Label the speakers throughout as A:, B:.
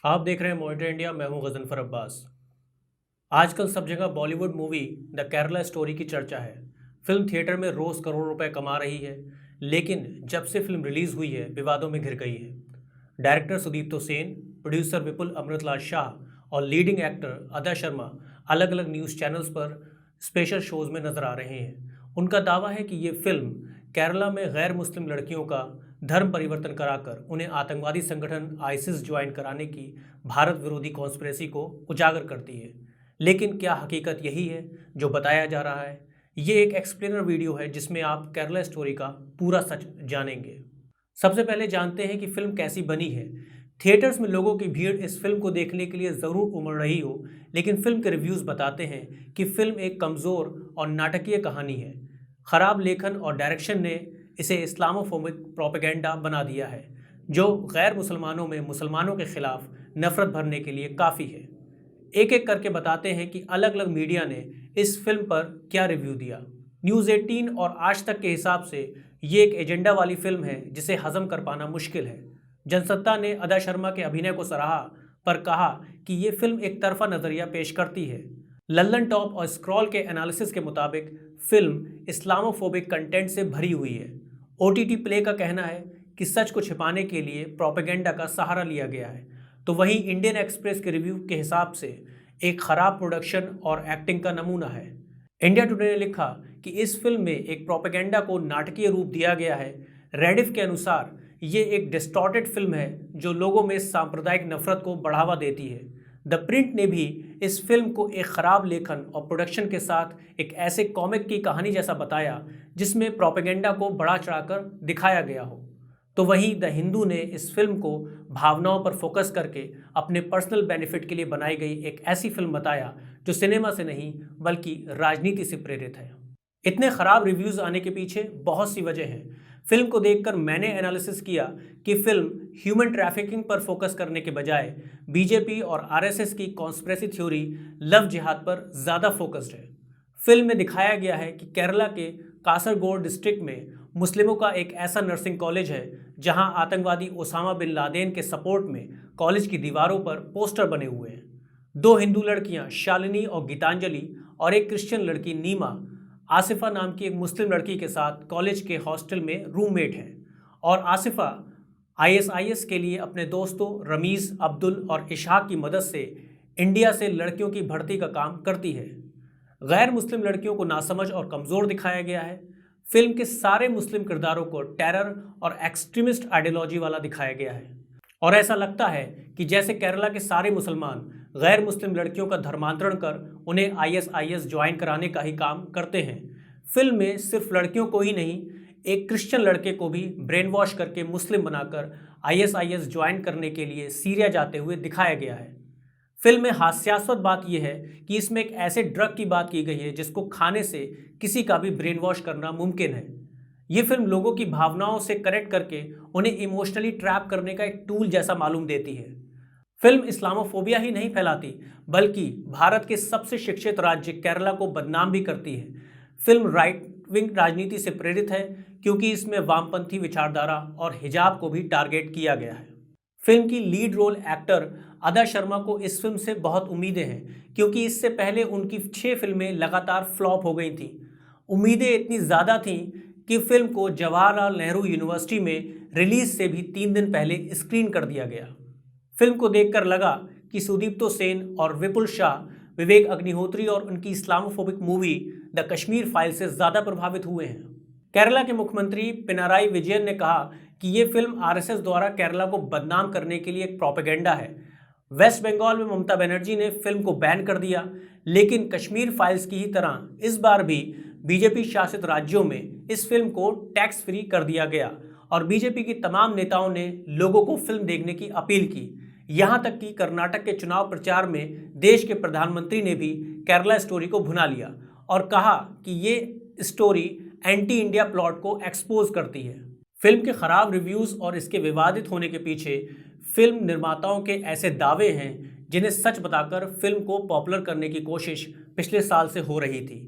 A: आप देख रहे हैं मॉनिटर इंडिया। मैं हूं गजनफर अब्बास। आजकल सब जगह Bollywood movie the Kerala story की चर्चा है। फिल्म थिएटर में रोज करोड़ों रुपए कमा रही है, लेकिन जब से फिल्म रिलीज हुई है विवादों में घिर गई है। डायरेक्टर सुदीप्तो सेन, प्रोड्यूसर विपुल अमृतलाल शाह और लीडिंग एक्टर अदा शर्मा अलग अलग न्यूज़ चैनल्स पर स्पेशल शोज में नजर आ रहे हैं। उनका दावा है कि ये फिल्म केरला में गैर मुस्लिम लड़कियों का धर्म परिवर्तन कराकर उन्हें आतंकवादी संगठन आईसिस ज्वाइन कराने की भारत विरोधी कॉन्स्पिरेसी को उजागर करती है। लेकिन क्या हकीकत यही है जो बताया जा रहा है? ये एक एक्सप्लेनर वीडियो है जिसमें आप केरला स्टोरी का पूरा सच जानेंगे। सबसे पहले जानते हैं कि फिल्म कैसी बनी है। थिएटर्स में लोगों की भीड़ इस फिल्म को देखने के लिए ज़रूर उमड़ रही हो, लेकिन फिल्म के रिव्यूज़ बताते हैं कि फिल्म एक कमज़ोर और नाटकीय कहानी है। खराब लेखन और डायरेक्शन ने इसे इस्लामोफोबिक प्रोपेगेंडा बना दिया है, जो गैर मुसलमानों में मुसलमानों के खिलाफ नफरत भरने के लिए काफ़ी है। एक एक करके बताते हैं कि अलग अलग मीडिया ने इस फिल्म पर क्या रिव्यू दिया। न्यूज़ 18 और आज तक के हिसाब से ये एक एजेंडा वाली फिल्म है जिसे हजम कर पाना मुश्किल है। जनसत्ता ने अदा शर्मा के अभिनय को सराहा, पर कहा कि ये फिल्म एक तरफा नज़रिया पेश करती है। लल्लन टॉप और स्क्रॉल के एनालिसिस के मुताबिक फिल्म इस्लामोफोबिक कंटेंट से भरी हुई है। ओटीटी प्ले का कहना है कि सच को छिपाने के लिए प्रोपेगेंडा का सहारा लिया गया है। तो वहीं इंडियन एक्सप्रेस के रिव्यू के हिसाब से एक खराब प्रोडक्शन और एक्टिंग का नमूना है। इंडिया टुडे ने लिखा कि इस फिल्म में एक प्रोपेगेंडा को नाटकीय रूप दिया गया है। रेडिफ के अनुसार ये एक डिस्टॉर्टेड फिल्म है जो लोगों में सांप्रदायिक नफरत को बढ़ावा देती है। द प्रिंट ने भी इस फिल्म को एक खराब लेखन और प्रोडक्शन के साथ एक ऐसे कॉमिक की कहानी जैसा बताया जिसमें प्रोपेगेंडा को बढ़ा चढ़ाकर दिखाया गया हो। तो वहीं द हिंदू ने इस फिल्म को भावनाओं पर फोकस करके अपने पर्सनल बेनिफिट के लिए बनाई गई एक ऐसी फिल्म बताया जो सिनेमा से नहीं बल्कि राजनीति से प्रेरित है। इतने खराब रिव्यूज़ आने के पीछे बहुत सी वजह हैं। फिल्म को देखकर मैंने एनालिसिस किया कि फिल्म ह्यूमन ट्रैफिकिंग पर फोकस करने के बजाय बीजेपी और आरएसएस की कॉन्स्पिरेसी थ्योरी लव जिहाद पर ज़्यादा फोकस्ड है। फिल्म में दिखाया गया है कि केरला के कासरगोड डिस्ट्रिक्ट में मुस्लिमों का एक ऐसा नर्सिंग कॉलेज है जहां आतंकवादी ओसामा बिन लादेन के सपोर्ट में कॉलेज की दीवारों पर पोस्टर बने हुए हैं। दो हिंदू लड़कियां शालिनी और गीतांजलि और एक क्रिश्चियन लड़की नीमा आसिफा नाम की एक मुस्लिम लड़की के साथ कॉलेज के हॉस्टल में रूममेट हैं। और आसिफा आईएसआईएस के लिए अपने दोस्तों रमीज़, अब्दुल और इशहाक की मदद से इंडिया से लड़कियों की भर्ती का काम करती है। गैर मुस्लिम लड़कियों को नासमझ और कमज़ोर दिखाया गया है। फिल्म के सारे मुस्लिम किरदारों को टेरर और एक्सट्रीमिस्ट आइडियोलॉजी वाला दिखाया गया है, और ऐसा लगता है कि जैसे केरला के सारे मुसलमान गैर मुस्लिम लड़कियों का धर्मांतरण कर उन्हें आईएसआईएस ज्वाइन कराने का ही काम करते हैं। फिल्म में सिर्फ लड़कियों को ही नहीं, एक क्रिश्चियन लड़के को भी ब्रेन वॉश करके मुस्लिम बनाकर आईएसआईएस ज्वाइन करने के लिए सीरिया जाते हुए दिखाया गया है। फिल्म में हास्यास्पद बात यह है कि इसमें एक ऐसे ड्रग की बात की गई है जिसको खाने से किसी का भी ब्रेन वॉश करना मुमकिन है। ये फिल्म लोगों की भावनाओं से कनेक्ट करके उन्हें इमोशनली ट्रैप करने का एक टूल जैसा मालूम देती है। फिल्म इस्लामोफोबिया ही नहीं फैलाती, बल्कि भारत के सबसे शिक्षित राज्य केरला को बदनाम भी करती है। फिल्म राइट विंग राजनीति से प्रेरित है क्योंकि इसमें वामपंथी विचारधारा और हिजाब को भी टारगेट किया गया है। फिल्म की लीड रोल एक्टर अदा शर्मा को इस फिल्म से बहुत उम्मीदें हैं क्योंकि इससे पहले उनकी 6 फिल्में लगातार फ्लॉप हो गई थीं। उम्मीदें इतनी ज़्यादा थीं कि फिल्म को जवाहरलाल नेहरू यूनिवर्सिटी में रिलीज से भी 3 दिन पहले स्क्रीन कर दिया गया। फिल्म को देखकर लगा कि सुदीप्तो सेन और विपुल शाह विवेक अग्निहोत्री और उनकी Islamophobic movie the Kashmir file से ज़्यादा प्रभावित हुए हैं। केरला के मुख्यमंत्री पिनाराई विजयन ने कहा कि ये फिल्म आरएसएस द्वारा केरला को बदनाम करने के लिए एक प्रोपेगेंडा है। वेस्ट बंगाल में ममता बनर्जी ने फिल्म को बैन कर दिया, लेकिन कश्मीर फाइल्स की ही तरह इस बार भी बीजेपी शासित राज्यों में इस फिल्म को टैक्स फ्री कर दिया गया और बीजेपी की तमाम नेताओं ने लोगों को फिल्म देखने की अपील की। यहाँ तक कि कर्नाटक के चुनाव प्रचार में देश के प्रधानमंत्री ने भी केरला स्टोरी को भुना लिया और कहा कि ये स्टोरी एंटी इंडिया प्लॉट को एक्सपोज करती है। फिल्म के खराब रिव्यूज़ और इसके विवादित होने के पीछे फिल्म निर्माताओं के ऐसे दावे हैं जिन्हें सच बताकर फिल्म को पॉपुलर करने की कोशिश पिछले साल से हो रही थी।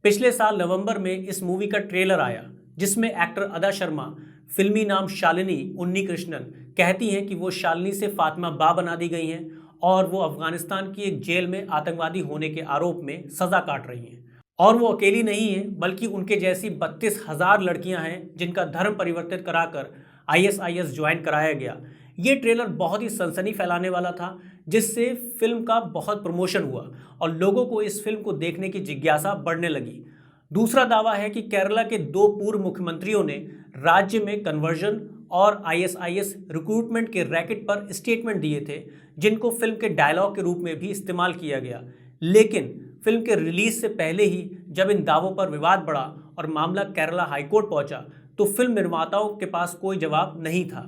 A: पिछले साल नवंबर में इस मूवी का ट्रेलर आया जिसमें एक्टर अदा शर्मा फिल्मी नाम शालिनी उन्नीकृष्णन कहती हैं कि वो शालिनी से फातिमा बा बना दी गई हैं और वो अफगानिस्तान की एक जेल में आतंकवादी होने के आरोप में सजा काट रही हैं। और वो अकेली नहीं है, बल्कि उनके जैसी 32,000 लड़कियां हैं जिनका धर्म परिवर्तित कराकर आईएसआईएस ज्वाइन कराया गया। ये ट्रेलर बहुत ही सनसनी फैलाने वाला था, जिससे फिल्म का बहुत प्रमोशन हुआ और लोगों को इस फिल्म को देखने की जिज्ञासा बढ़ने लगी। दूसरा दावा है कि केरला के 2 पूर्व मुख्यमंत्रियों ने राज्य में कन्वर्जन और आईएसआईएस रिक्रूटमेंट के रैकेट पर स्टेटमेंट दिए थे, जिनको फिल्म के डायलॉग के रूप में भी इस्तेमाल किया गया। लेकिन फिल्म के रिलीज से पहले ही जब इन दावों पर विवाद बढ़ा और मामला केरला हाईकोर्ट पहुंचा, तो फिल्म निर्माताओं के पास कोई जवाब नहीं था।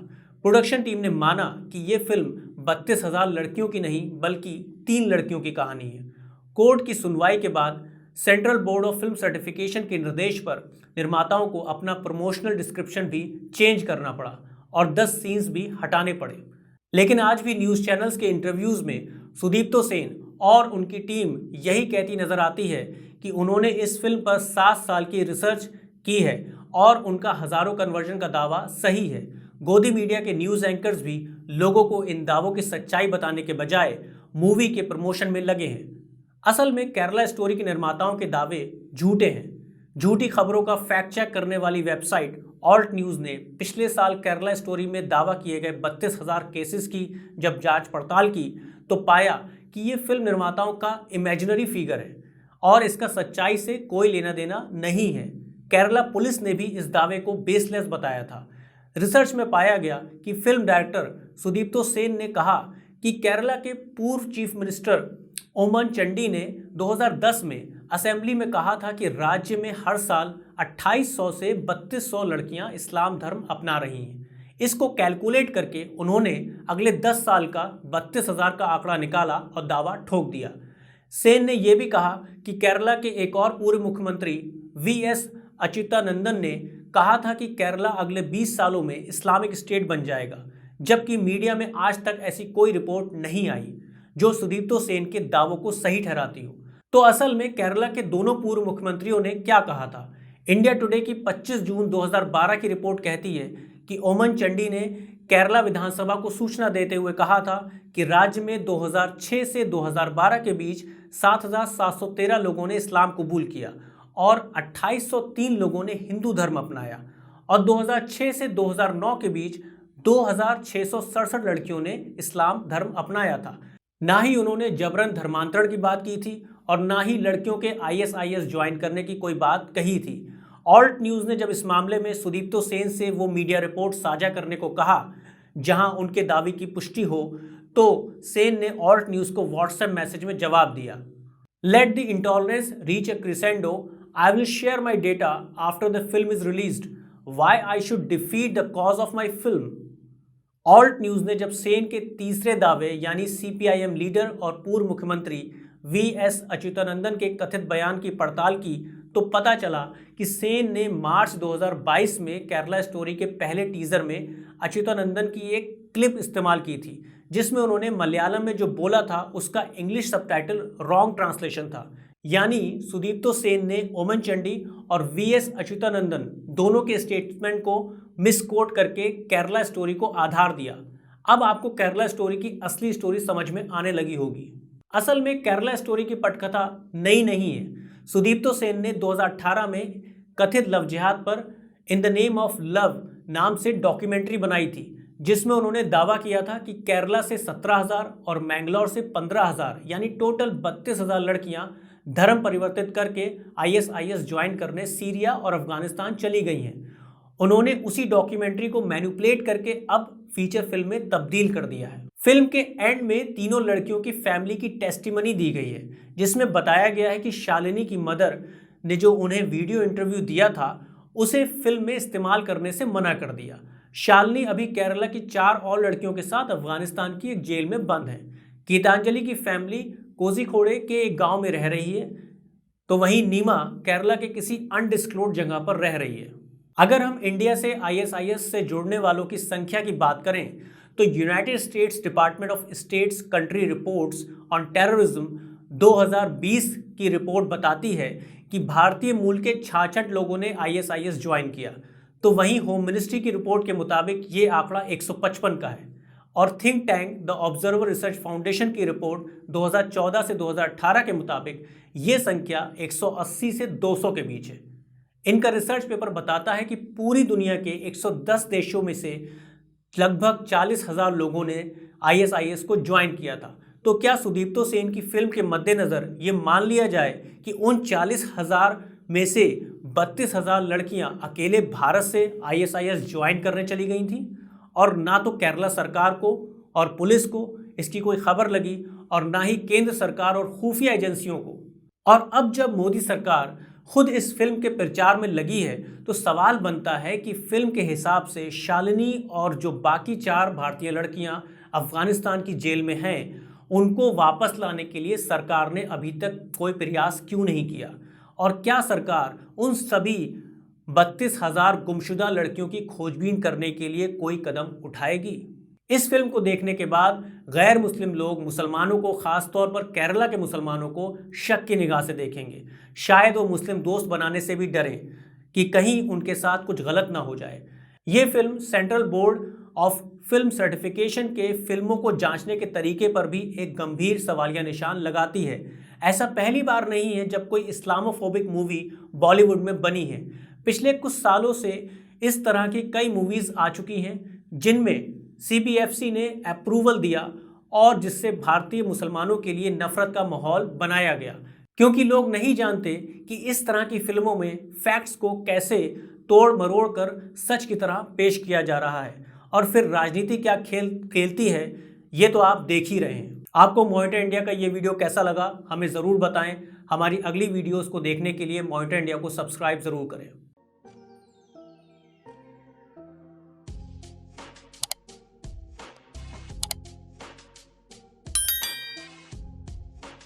A: प्रोडक्शन टीम ने माना कि ये फिल्म 32,000 लड़कियों की नहीं, बल्कि 3 लड़कियों की कहानी है। कोर्ट की सुनवाई के बाद central board of film certification के निर्देश पर निर्माताओं को अपना प्रमोशनल डिस्क्रिप्शन भी चेंज करना पड़ा और 10 सीन्स भी हटाने पड़े। लेकिन आज भी न्यूज़ चैनल्स के इंटरव्यूज़ में सुदीप्तो सेन और उनकी टीम यही कहती नजर आती है कि उन्होंने इस फिल्म पर 7 साल की रिसर्च की है और उनका हज़ारों कन्वर्जन का दावा सही है। गोदी मीडिया के न्यूज़ एंकर्स भी लोगों को इन दावों की सच्चाई बताने के बजाय मूवी के प्रमोशन में लगे हैं। असल में केरला स्टोरी के निर्माताओं के दावे झूठे हैं। झूठी खबरों का फैक्ट चेक करने वाली वेबसाइट ऑल्ट न्यूज़ ने पिछले साल केरला स्टोरी में दावा किए गए 32,000 केसेस की जब जांच पड़ताल की, तो पाया कि ये फिल्म निर्माताओं का इमेजिनरी फिगर है और इसका सच्चाई से कोई लेना देना नहीं है। केरला पुलिस ने भी इस दावे को बेसलेस बताया था। रिसर्च में पाया गया कि फिल्म डायरेक्टर सुदीप्तो सेन ने कहा कि केरला के पूर्व चीफ मिनिस्टर ओमन चंडी ने 2010 में असेंबली में कहा था कि राज्य में हर साल 2800 से 3200 लड़कियां इस्लाम धर्म अपना रही हैं। इसको कैलकुलेट करके उन्होंने अगले 10 साल का 32,000 का आंकड़ा निकाला और दावा ठोक दिया। सेन ने यह भी कहा कि केरला के एक और पूर्व मुख्यमंत्री वीएस अच्युतानंदन ने कहा था कि केरला अगले 20 सालों में इस्लामिक स्टेट बन जाएगा, जबकि मीडिया में आज तक ऐसी कोई रिपोर्ट नहीं आई जो सुदीप्तो सेन के दावों को सही ठहराती हो। तो असल में केरला के दोनों पूर्व मुख्यमंत्रियों ने क्या कहा था? इंडिया टुडे की 25 जून 2012 की रिपोर्ट कहती है कि ओमन चंडी ने केरला विधानसभा को सूचना देते हुए कहा था कि राज्य में 2006 से 2012 के बीच 7,713 लोगों ने इस्लाम कबूल किया और 2,803 लोगों ने हिंदू धर्म अपनाया और 2006 से 2009 के बीच 2,667 लड़कियों ने इस्लाम धर्म अपनाया था। ना ही उन्होंने जबरन धर्मांतरण की बात की थी और ना ही लड़कियों के आईएसआईएस ज्वाइन करने की कोई बात कही थी। ऑल्ट न्यूज़ ने जब इस मामले में सुदीप्तो सेन से वो मीडिया रिपोर्ट साझा करने को कहा जहां उनके दावे की पुष्टि हो, तो सेन ने ऑल्ट न्यूज़ को व्हाट्सएप मैसेज में जवाब दिया, let the intolerance reach a crescendo, I will share my data after the film is released, why I should defeat the cause of my film. Alt News ने जब सेन के तीसरे दावे यानी सीपीआईएम लीडर और पूर्व मुख्यमंत्री वीएस अच्युतानंदन के कथित बयान की पड़ताल की, तो पता चला कि सेन ने मार्च 2022 में केरला स्टोरी के पहले टीजर में अच्युतानंदन की एक क्लिप इस्तेमाल की थी, जिसमें उन्होंने मलयालम में जो बोला था उसका इंग्लिश सबटाइटल रॉन्ग ट्रांसलेशन था। यानी सुदीप्तो सेन ने ओमन चंडी और वीएस अच्युतानंदन दोनों के स्टेटमेंट को मिसकोट करके केरला स्टोरी को आधार दिया। अब आपको केरला स्टोरी की असली स्टोरी समझ में आने लगी होगी। असल में केरला स्टोरी की पटकथा नई नहीं है। सुदीप्तो सेन ने 2018 में कथित लव जिहाद पर in the name of love नाम से डॉक्यूमेंट्री बनाई थी, जिसमें उन्होंने दावा किया था कि केरला से 17,000 और मैंगलोर से 15,000 यानी टोटल 32,000 लड़कियां धर्म परिवर्तित करके आईएसआईएस ज्वाइन करने सीरिया और अफगानिस्तान चली गई हैं। उन्होंने उसी डॉक्यूमेंट्री को मैनिपुलेट करके अब फीचर फिल्म में तब्दील कर दिया है। फिल्म के एंड में तीनों लड़कियों की फैमिली की टेस्टिमनी दी गई है, जिसमें बताया गया है कि शालिनी की मदर ने जो उन्हें वीडियो इंटरव्यू दिया था उसे फिल्म में इस्तेमाल करने से मना कर दिया। शालिनी अभी केरला की 4 और लड़कियों के साथ अफगानिस्तान की एक जेल में बंद है। गीतांजलि की फैमिली कोझिकोडे के एक गांव में रह रही है, तो वहीं नीमा केरला के किसी अनडिस्क्लोज्ड जगह पर रह रही है। अगर हम इंडिया से आईएसआईएस से जुड़ने वालों की संख्या की बात करें तो United states department of states country reports on terrorism 2020 की रिपोर्ट बताती है कि भारतीय मूल के 66 लोगों ने आईएसआईएस ज्वाइन किया। तो वहीं होम मिनिस्ट्री की रिपोर्ट के मुताबिक ये आंकड़ा 155 का है और think tank the observer research foundation की रिपोर्ट 2014 से 2018 के मुताबिक ये संख्या 180 से 200 के बीच है। इनका रिसर्च पेपर बताता है कि पूरी दुनिया के 110 देशों में से लगभग 40,000 लोगों ने ISIS को ज्वाइन किया था। तो क्या सुदीप्तो सेन की फिल्म के मद्देनज़र ये मान लिया जाए कि उन 40,000 में से 32,000 लड़कियां अकेले भारत से ISIS ज्वाइन करने चली गई थीं और ना तो केरला सरकार को और पुलिस को इसकी कोई खबर लगी और ना ही केंद्र सरकार और खुफिया एजेंसियों को। और अब जब मोदी सरकार खुद इस फिल्म के प्रचार में लगी है तो सवाल बनता है कि फिल्म के हिसाब से शालिनी और जो बाकी 4 भारतीय लड़कियां अफगानिस्तान की जेल में हैं उनको वापस लाने के लिए सरकार ने अभी तक कोई प्रयास क्यों नहीं किया, और क्या सरकार उन सभी 32,000 गुमशुदा लड़कियों की खोजबीन करने के लिए कोई कदम उठाएगी। इस फिल्म को देखने के बाद गैर मुस्लिम लोग मुसलमानों को, खास तौर पर केरला के मुसलमानों को शक की निगाह से देखेंगे। शायद वो मुस्लिम दोस्त बनाने से भी डरें कि कहीं उनके साथ कुछ गलत ना हो जाए। ये film central board of film certification के फिल्मों को जांचने के तरीके पर भी एक गंभीर सवालिया निशान लगाती है। ऐसा पहली बार नहीं है जब कोई इस्लामोफोबिक मूवी बॉलीवुड में बनी है। पिछले कुछ सालों से इस तरह की कई मूवीज़ आ चुकी हैं जिनमें CBFC ने अप्रूवल दिया और जिससे भारतीय मुसलमानों के लिए नफरत का माहौल बनाया गया, क्योंकि लोग नहीं जानते कि इस तरह की फिल्मों में फैक्ट्स को कैसे तोड़ मरोड़ कर सच की तरह पेश किया जा रहा है और फिर राजनीति क्या खेल खेलती है ये तो आप देख ही रहे हैं। आपको मॉनिटर इंडिया का ये वीडियो कैसा लगा हमें ज़रूर बताएं। हमारी अगली वीडियोस को देखने के लिए मॉनिटर इंडिया को सब्सक्राइब ज़रूर करें।